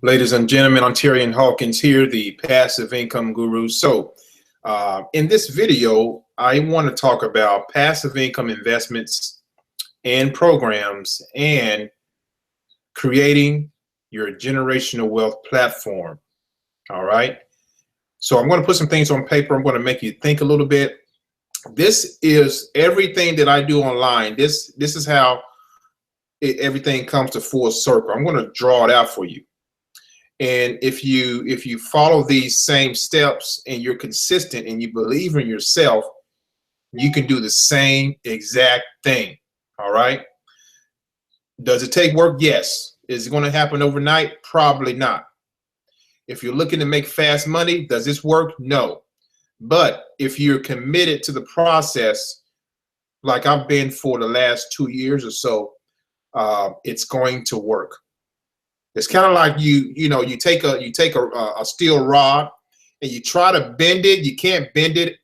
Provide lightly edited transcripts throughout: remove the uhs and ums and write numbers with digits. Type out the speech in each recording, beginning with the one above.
Ladies and gentlemen, Ontarian Hawkins here, the passive income guru. So in this video, I want to talk about passive income investments and programs and creating your generational wealth platform. All right. So I'm going to put some things on paper. I'm going to make you think a little bit. This is everything that I do online. This is how everything comes to full circle. I'm going to draw it out for you. And if you follow these same steps and you're consistent and you believe in yourself, you can do the same exact thing. All right. Does it take work? Yes. Is it going to happen overnight? Probably not. If you're looking to make fast money, does this work? No. But if you're committed to the process, like I've been for the last 2 years or so, it's going to work. It's kind of like you take a steel rod and you try to bend it. You can't bend it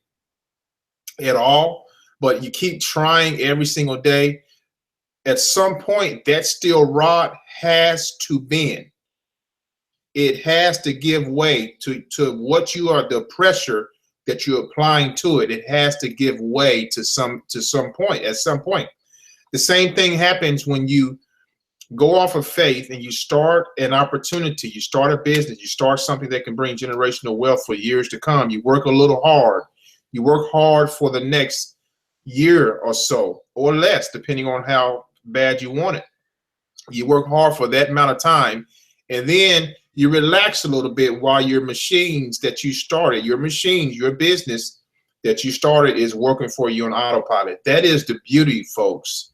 at all, but you keep trying every single day. At some point, that steel rod has to bend. It has to give way to what you are, the pressure that you're applying to it. It has to give way to some point. At some point, the same thing happens when you go off of faith and you start an opportunity, you start a business, you start something that can bring generational wealth for years to come. You work a little hard. You work hard for the next year or so or less, depending on how bad you want it. You work hard for that amount of time, and then you relax a little bit while your machines that you started, your machines, your business that you started is working for you on autopilot. That is the beauty, folks.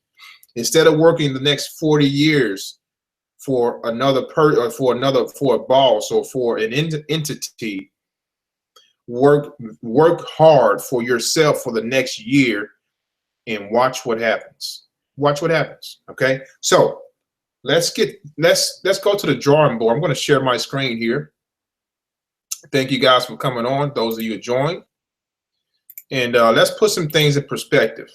Instead of working the next 40 years for another for a boss or for an entity, work hard for yourself for the next year and watch what happens. Watch what happens. Okay. So let's go to the drawing board. I'm going to share my screen here. Thank you guys for coming on. Those of you who joined. And let's put some things in perspective.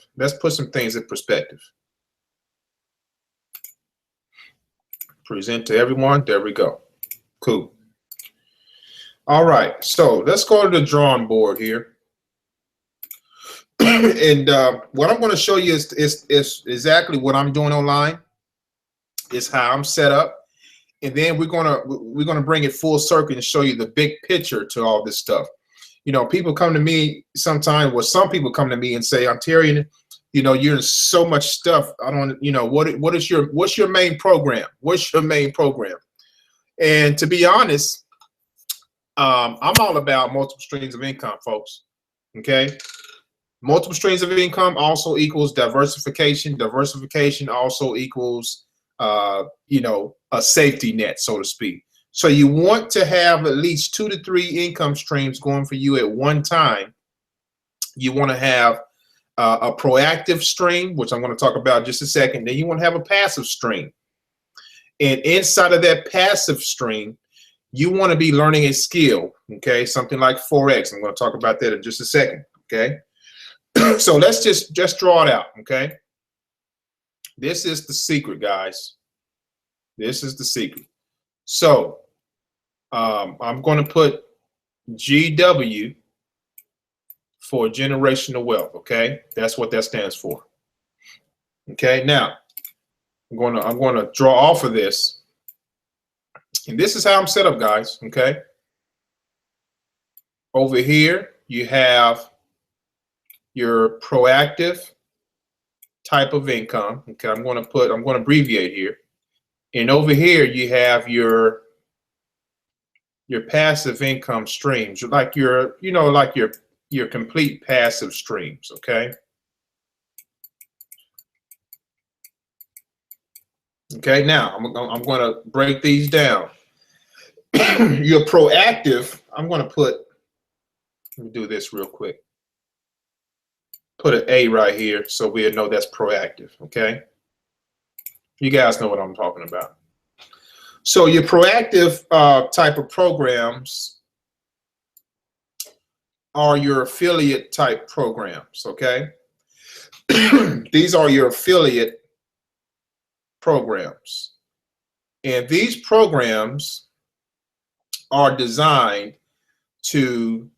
Present to everyone. There we go. Cool. All right. So let's go to the drawing board here. And what I'm going to show you is exactly what I'm doing online. Is how I'm set up. And then we're gonna bring it full circle and show you the big picture to all this stuff. You know, people come to me sometimes, well, some people come to me and say, Ontarian, you know, you're in so much stuff. I don't, you know, what's your main program? What's your main program? And to be honest, I'm all about multiple streams of income, folks. Okay. Multiple streams of income also equals diversification. Diversification also equals, you know, a safety net, so to speak. So you want to have at least 2 to 3 income streams going for you at one time. You want to have a proactive stream, which I'm going to talk about in just a second. Then you want to have a passive stream. And inside of that passive stream, you want to be learning a skill, okay? Something like forex. I'm going to talk about that in just a second, okay? So let's just draw it out, okay? This is the secret, guys. This is the secret. So I'm going to put GW for generational wealth, okay? That's what that stands for. Okay, now I'm going to draw off of this. And this is how I'm set up, guys, okay? Over here, you have your proactive type of income. Okay, I'm going to abbreviate here. And over here, you have your passive income streams, like your complete passive streams, okay? Okay, now I'm going to break these down. Your proactive, I'm going to put, let me do this real quick. Put an A right here so we'll know that's proactive, okay? You guys know what I'm talking about. So your proactive type of programs are your affiliate type programs, okay? These are your affiliate programs. And these programs are designed to,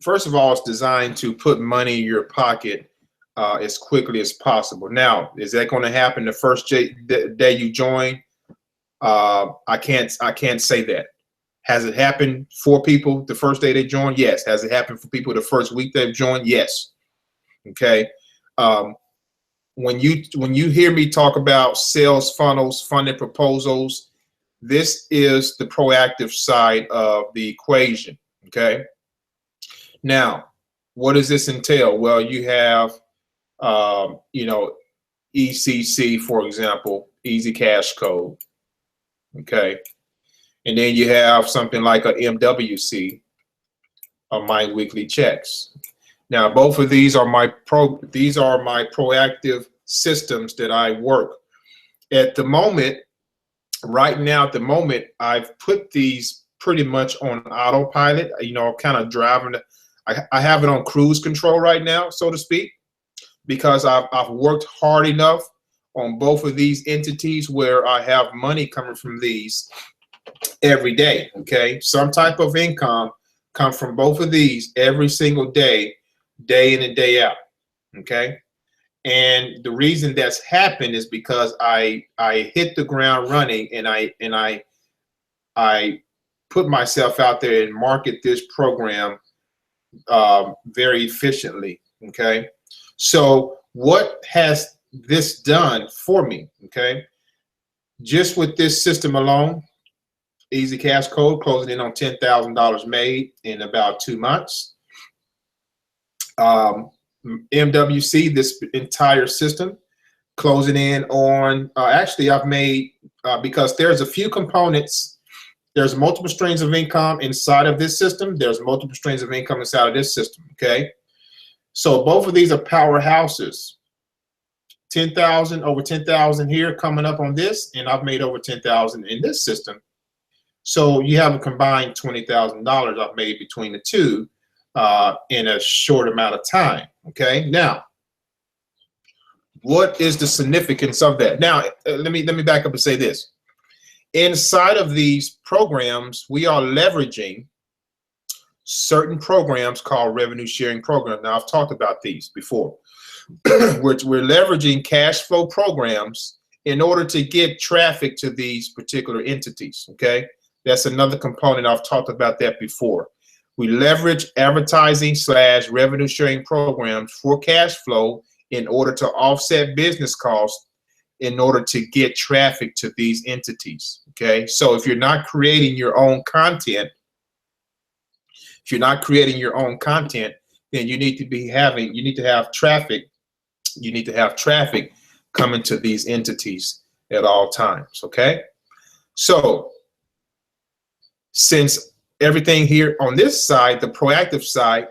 first of all, it's designed to put money in your pocket as quickly as possible. Now, is that going to happen the first day you join? I can't say that. Has it happened for people the first day they join? Yes. Has it happened for people the first week they've joined? Yes. Okay. When you hear me talk about sales funnels, funded proposals, this is the proactive side of the equation. Okay. Now, what does this entail? Well, you have, ECC, for example, Easy Cash Code. Okay. And then you have something like a MWC, or My Weekly Checks. Now, both of these are my proactive systems that I work. At the moment, right now, at the moment, I've put these pretty much on autopilot, kind of driving. I have it on cruise control right now, so to speak, because I've worked hard enough on both of these entities where I have money coming from these every day. Okay, some type of income come from both of these every single day, day in and day out. Okay, and the reason that's happened is because I hit the ground running, and I put myself out there and market this program very efficiently. Okay, so what has this done for me? Okay, just with this system alone, Easy Cash Code closing in on $10,000 made in about 2 months. MWC, this entire system, closing in on, actually I've made, because there's a few components, there's multiple streams of income inside of this system, there's multiple streams of income inside of this system, okay? So both of these are powerhouses. 10,000, over 10,000 here coming up on this, and I've made over 10,000 in this system. So you have a combined $20,000 I've made between the two in a short amount of time. Okay. Now, what is the significance of that? Now, let me back up and say this. Inside of these programs, we are leveraging certain programs called revenue sharing programs. Now, I've talked about these before. We're leveraging cash flow programs in order to get traffic to these particular entities. Okay. That's another component. I've talked about that before. We leverage advertising / revenue sharing programs for cash flow in order to offset business costs in order to get traffic to these entities. Okay, so if you're not creating your own content, then you need to have traffic. You need to have traffic coming to these entities at all times. Okay, so since everything here on this side, the proactive side,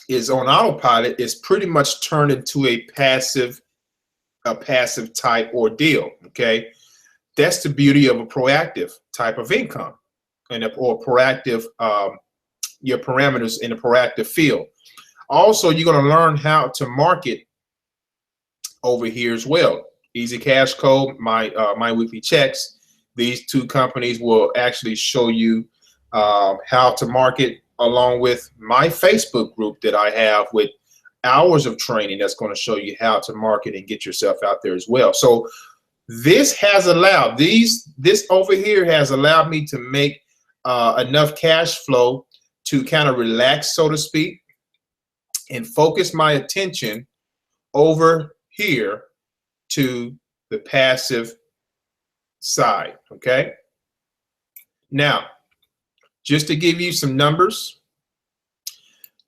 is on autopilot, it's pretty much turned into a passive type ordeal. Okay, that's the beauty of a proactive type of income, or proactive your parameters in a proactive field. Also, you're going to learn how to market over here as well. Easy Cash Code, My Weekly Checks. These two companies will actually show you how to market, along with my Facebook group that I have with hours of training that's going to show you how to market and get yourself out there as well. So this has allowed, this over here has allowed me to make enough cash flow to kind of relax, so to speak, and focus my attention over here to the passive side. Okay, now just to give you some numbers,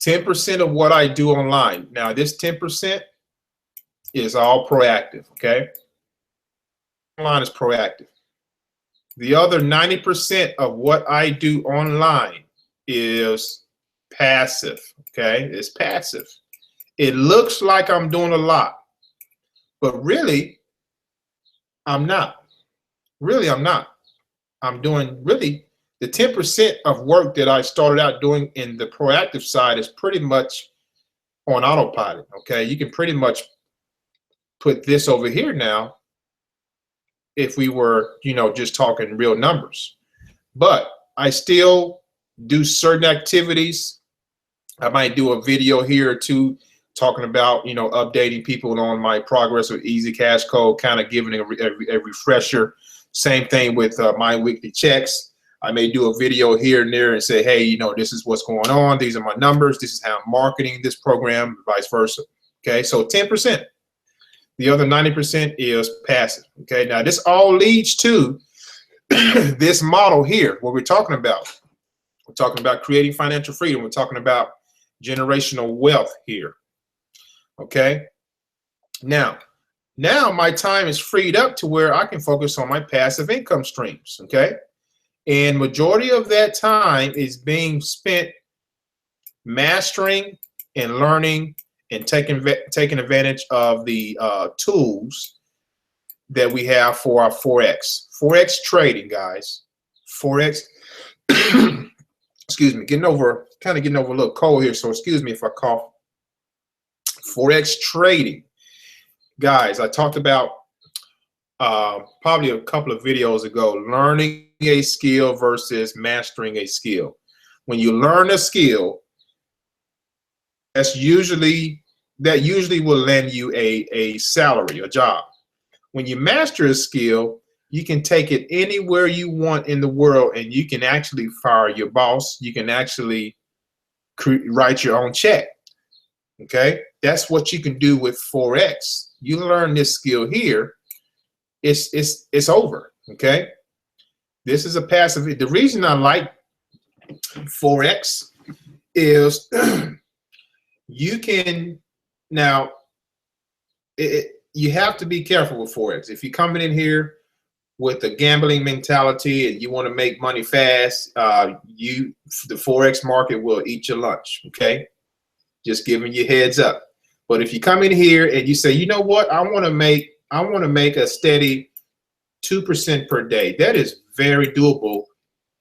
10% of what I do online, now this 10% is all proactive. Okay, online is proactive. The other 90% of what I do online is passive. Okay, it's passive. It looks like I'm doing a lot, but really I'm not. Really, I'm not. I'm doing really the 10% of work that I started out doing in the proactive side is pretty much on autopilot. Okay, you can pretty much put this over here now if we were, just talking real numbers. But I still do certain activities. I might do a video here or two talking about, updating people on my progress with Easy Cash Code, kind of giving a refresher. Same thing with my weekly checks. I may do a video here and there and say, hey, this is what's going on. These are my numbers. This is how I'm marketing this program, vice versa. Okay, so 10%. The other 90% is passive. Okay, now this all leads to this model here, what we're talking about. We're talking about creating financial freedom. We're talking about generational wealth here. Okay, now my time is freed up to where I can focus on my passive income streams. Okay, and majority of that time is being spent mastering and learning and taking advantage of the tools that we have for our forex trading, guys. Forex. Excuse me, getting over a little cold here, so excuse me if I cough. Forex trading, guys. I talked about probably a couple of videos ago, learning a skill versus mastering a skill. When you learn a skill, that usually will land you a salary, a job. When you master a skill, you can take it anywhere you want in the world, and you can actually fire your boss. You can actually write your own check. Okay, that's what you can do with forex. You learn this skill here, it's over. Okay, this is a passive. The reason I like forex is you can now. You have to be careful with forex. If you're coming in here with a gambling mentality and you want to make money fast, the forex market will eat your lunch. Okay, just giving you heads up. But if you come in here and you say, you know what, I want to make a steady 2% per day, that is very doable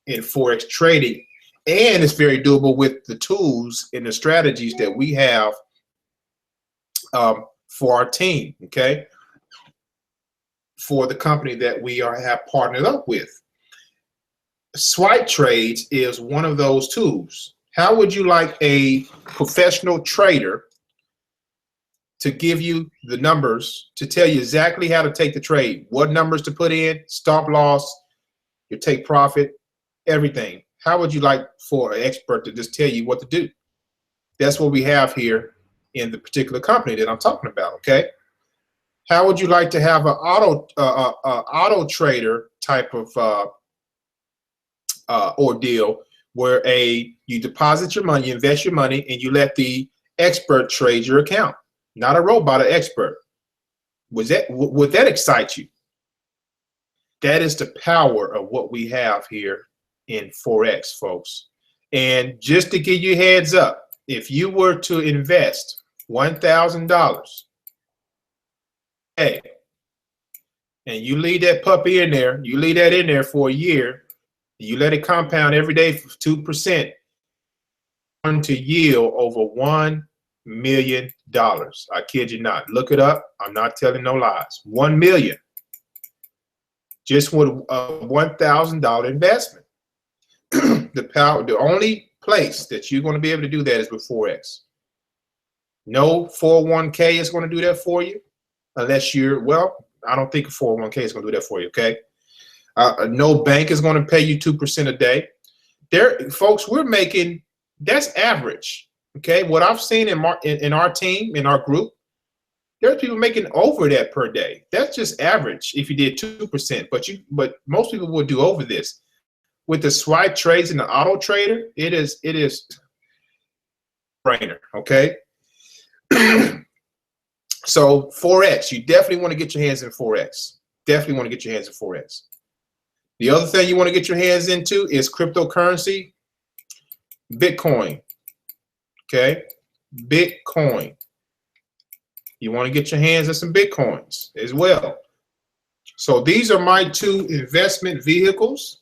in forex trading, and it's very doable with the tools and the strategies that we have for our team, okay, for the company that we have partnered up with. Swipe trades is one of those tools. How would you like a professional trader to give you the numbers, to tell you exactly how to take the trade, what numbers to put in, stop loss, your take profit, everything? How would you like for an expert to just tell you what to do? That's what we have here in the particular company that I'm talking about. Okay, how would you like to have an auto trader type of ordeal, where you deposit your money, you invest your money, and you let the expert trade your account? Not a robot, an expert. Would that excite you? That is the power of what we have here in forex, folks. And just to give you heads up, if you were to invest $1,000, hey, and you leave that puppy in there, you leave that in there for a year, you let it compound every day for 2%, to yield over $1 million. I kid you not. Look it up. I'm not telling no lies. 1 million. Just with a $1,000 investment. The only place that you're going to be able to do that is with forex. No 401k is going to do that for you, unless I don't think a 401k is going to do that for you. Okay, no bank is going to pay you 2% a day. Folks, we're making, that's average. Okay, what I've seen in our team, in our group, there's people making over that per day. That's just average if you did 2%, but most people would do over this. With the swipe trades and the auto trader, it is brainer. Okay. So forex, you definitely want to get your hands in forex. Definitely want to get your hands in forex. The other thing you want to get your hands into is cryptocurrency, Bitcoin. Okay, Bitcoin. You want to get your hands on some Bitcoins as well. So these are my two investment vehicles.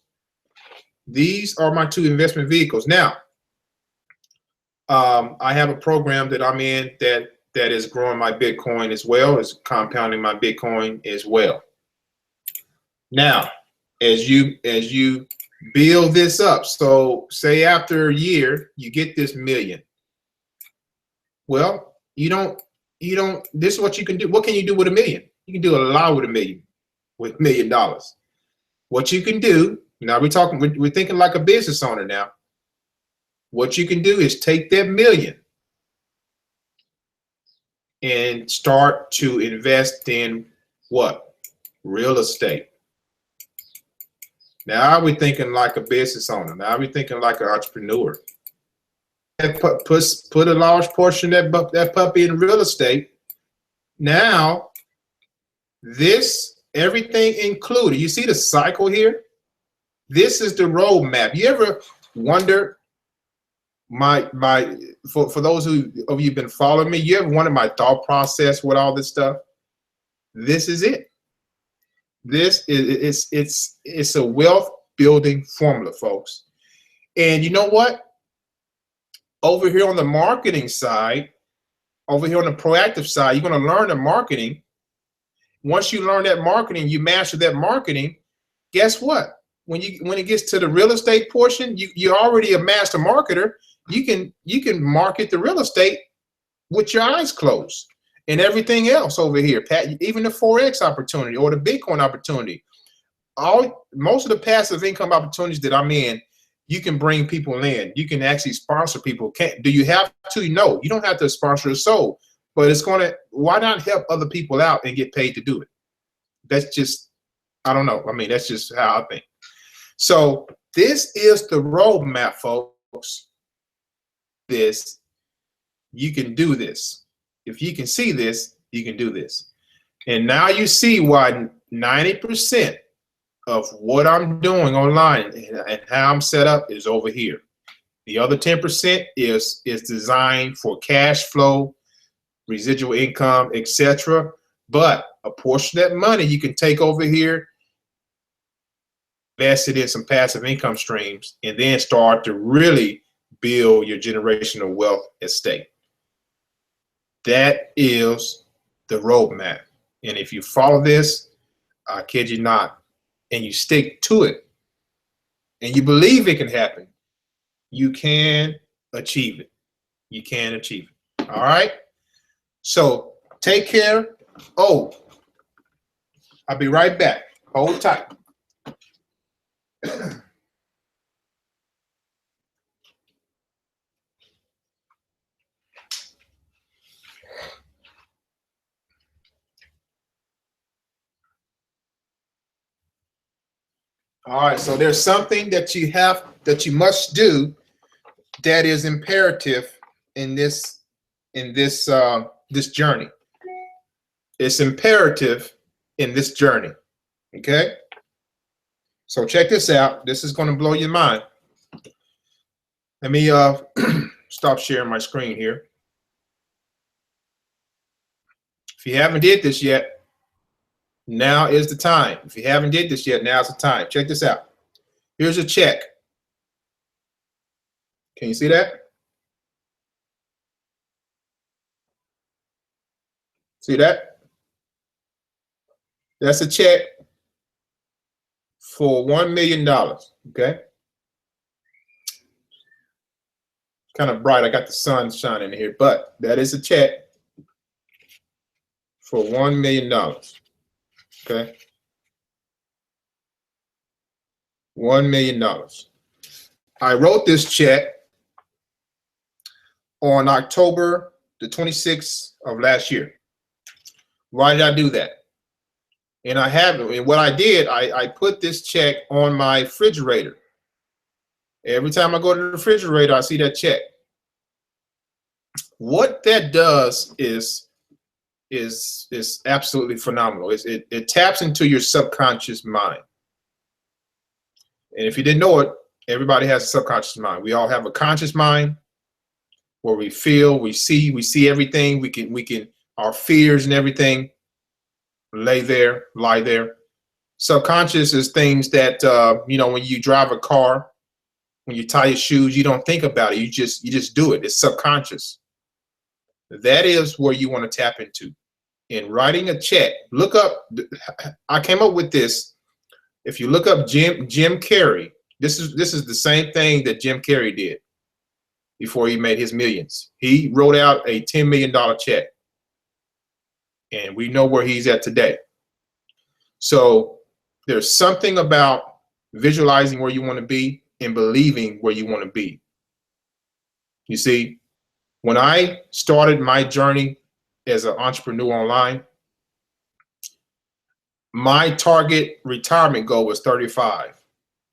These are my two investment vehicles. Now, I have a program that I'm in that is growing my Bitcoin as well, is compounding my Bitcoin as well. Now, as you build this up. So say after a year, you get this million. Well, you don't, this is what you can do. What can you do with a million? You can do a lot with a million, with $1 million. What you can do, now we're thinking like a business owner now. What you can do is take that million and start to invest in what? Real estate. Now we're thinking like a business owner. Now we're thinking like an entrepreneur. Put a large portion of that puppy in real estate. Now, this, everything included. You see the cycle here? This is the roadmap. You ever wonder, for those of you who've been following me, you ever wondered my thought process with all this stuff? This is it. This is it's a wealth building formula, folks. And you know what? Over here on the marketing side, over here on the proactive side, you're going to learn the marketing. Once you learn that marketing, you master that marketing. Guess what? When it gets to the real estate portion, you're already a master marketer. You can market the real estate with your eyes closed. And everything else over here, even the forex opportunity or the Bitcoin opportunity, most of the passive income opportunities that I'm in, you can bring people in. You can actually sponsor people. Do you have to? No, you don't have to sponsor a soul, but it's gonna. Why not help other people out and get paid to do it? That's just, I don't know. I mean, that's just how I think. So this is the roadmap, folks. This, you can do this. If you can see this, you can do this. And now you see why 90% of what I'm doing online and how I'm set up is over here. The other 10% is designed for cash flow, residual income, etc. But a portion of that money you can take over here, invest it in some passive income streams, and then start to really build your generational wealth estate. That is the roadmap. And if you follow this, I kid you not, and you stick to it, and you believe it can happen, you can achieve it. You can achieve it. All right? So take care. Oh, I'll be right back. Hold tight. All right, so there's something that you must do that is imperative in this journey. It's imperative in this journey. Okay? So check this out. This is going to blow your mind. Let me stop sharing my screen here. If you haven't did this yet, now is the time. If you haven't did this yet, now's the time. Check this out. Here's a check. Can you see that? See that? That's a check for $1 million. Okay. Kind of bright. I got the sun shining here, but that is a check for $1 million. Okay. $1 million. I wrote this check on October the 26th of last year. Why did I do that? And I haven't. And what I did, I put this check on my refrigerator. Every time I go to the refrigerator, I see that check. What that does is absolutely phenomenal. It taps into your subconscious mind. And if you didn't know it, everybody has a subconscious mind. We all have a conscious mind where we feel, we see everything. We can our fears and everything lie there. Subconscious is things that when you drive a car, when you tie your shoes, you don't think about it. You just do it. It's subconscious. That is where you want to tap into. In writing a check, look up. I came up with this. If you look up Jim Carrey, This is the same thing that Jim Carrey did before he made his millions. He wrote out a $10 million check, and we know where he's at today. So there's something about visualizing where you want to be and believing where you want to be. You see, when I started my journey as an entrepreneur online, my target retirement goal was 35,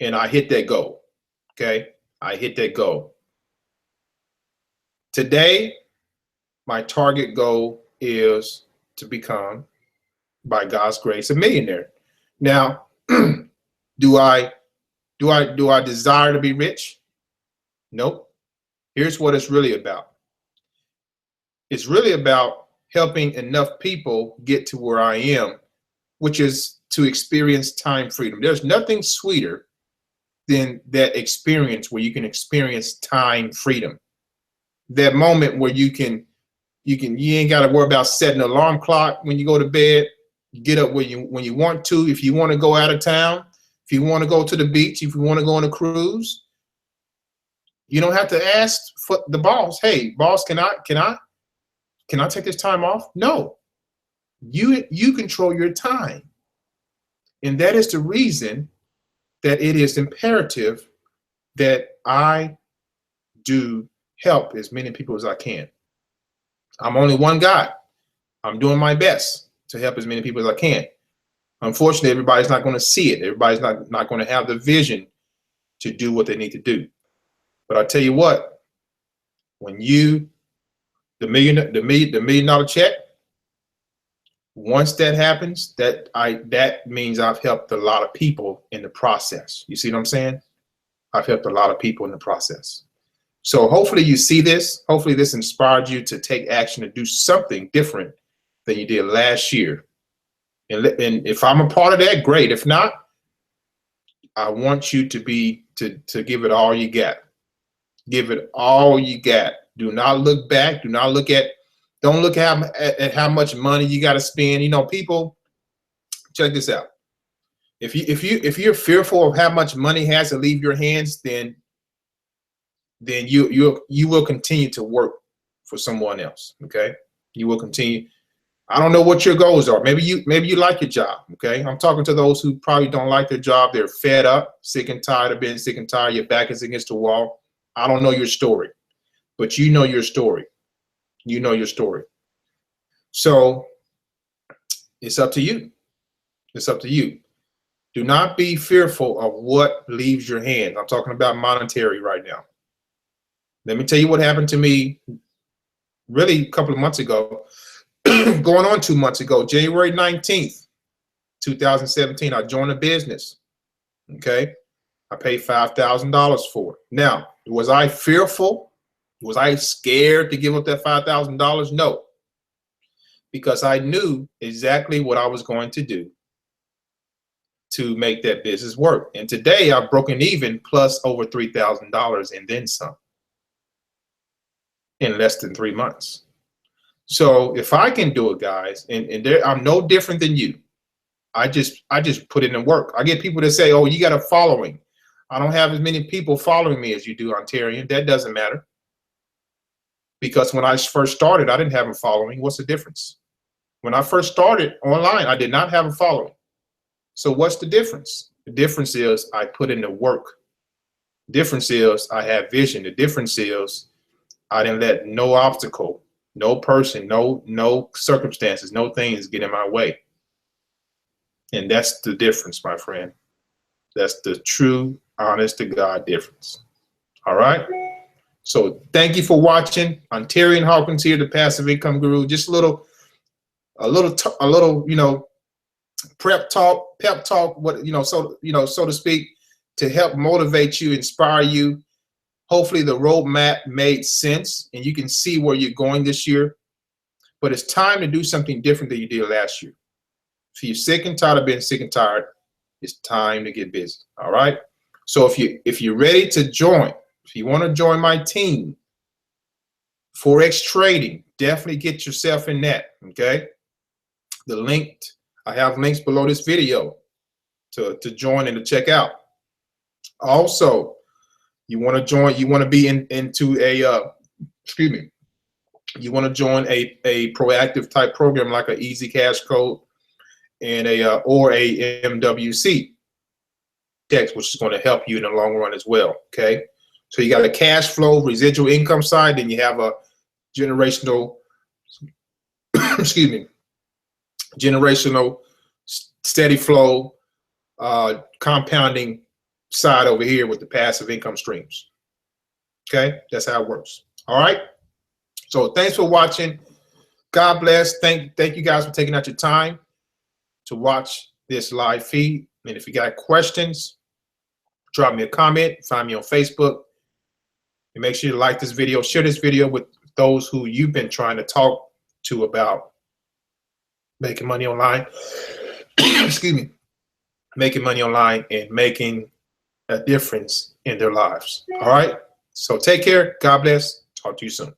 and I hit that goal. Okay, I hit that goal. Today, my target goal is to become, by God's grace, a millionaire. Now, do I desire to be rich? Nope. Here's what it's really about. It's really about helping enough people get to where I am, which is to experience time freedom. There's nothing sweeter than that experience where you can experience time freedom. That moment where you ain't got to worry about setting an alarm clock when you go to bed. You get up when you want to. If you want to go out of town, if you want to go to the beach, if you want to go on a cruise, you don't have to ask for the boss. Hey, boss, can I take this time off? No, you control your time, and that is the reason that it is imperative that I do help as many people as I can. I'm only one guy. I'm doing my best to help as many people as I can. Unfortunately, everybody's not going to see it. Everybody's not going to have the vision to do what they need to do. But I tell you what, when the $1 million check, once that happens, that means I've helped a lot of people in the process. You see what I'm saying? I've helped a lot of people in the process. So hopefully you see this. Hopefully this inspired you to take action to do something different than you did last year. And if I'm a part of that, great. If not, I want you to give it all you got. Give it all you got. Do not look back. Don't look at how much money you got to spend. You know, people, check this out. If you're fearful of how much money has to leave your hands, then you will continue to work for someone else. Okay, you will continue. I don't know what your goals are. Maybe you like your job. Okay, I'm talking to those who probably don't like their job. They're fed up, sick and tired of being sick and tired. Your back is against the wall. I don't know your story, but you know your story. You know your story. So it's up to you. It's up to you. Do not be fearful of what leaves your hands. I'm talking about monetary right now. Let me tell you what happened to me really a couple of months ago, going on 2 months ago, January 19th, 2017, I joined a business. Okay. I paid $5,000 for it. Now, was I fearful? Was I scared to give up that $5,000? No, because I knew exactly what I was going to do to make that business work. And today I've broken even plus over $3,000 and then some in less than 3 months. So if I can do it, guys, and I'm no different than you. I just put in the work. I get people that say, oh, you got a following. I don't have as many people following me as you do, Ontarian. That doesn't matter. Because when I first started, I didn't have a following. What's the difference? When I first started online, I did not have a following. So what's the difference? The difference is I put in the work. The difference is I have vision. The difference is I didn't let no obstacle, no person, no circumstances, no things get in my way. And that's the difference, my friend. That's the true, honest to God difference. All right. So thank you for watching. Ontarian Hawkins here, the passive income guru. Just a little, you know, pep talk, what, so to speak, to help motivate you, inspire you. Hopefully the roadmap made sense and you can see where you're going this year. But it's time to do something different than you did last year. If you're sick and tired of being sick and tired, it's time to get busy. All right. So if you're ready to join, if you want to join my team, forex trading, definitely get yourself in that. Okay. I have links below this video to join and to check out. Also, you want to join, you want to be into a, excuse me, you want to join a proactive type program like an Easy Cash Code and or a MWC text, which is going to help you in the long run as well. Okay, so you got a cash flow residual income side, then you have a generational, excuse me, generational steady flow compounding side over here with the passive income streams. Okay, that's how it works. All right. So thanks for watching. God bless. Thank you guys for taking out your time to watch this live feed. And if you got questions, drop me a comment, find me on Facebook, and make sure you like this video, share this video with those who you've been trying to talk to about making money online. Excuse me, making money online and making a difference in their lives. All right. So take care. God bless. Talk to you soon.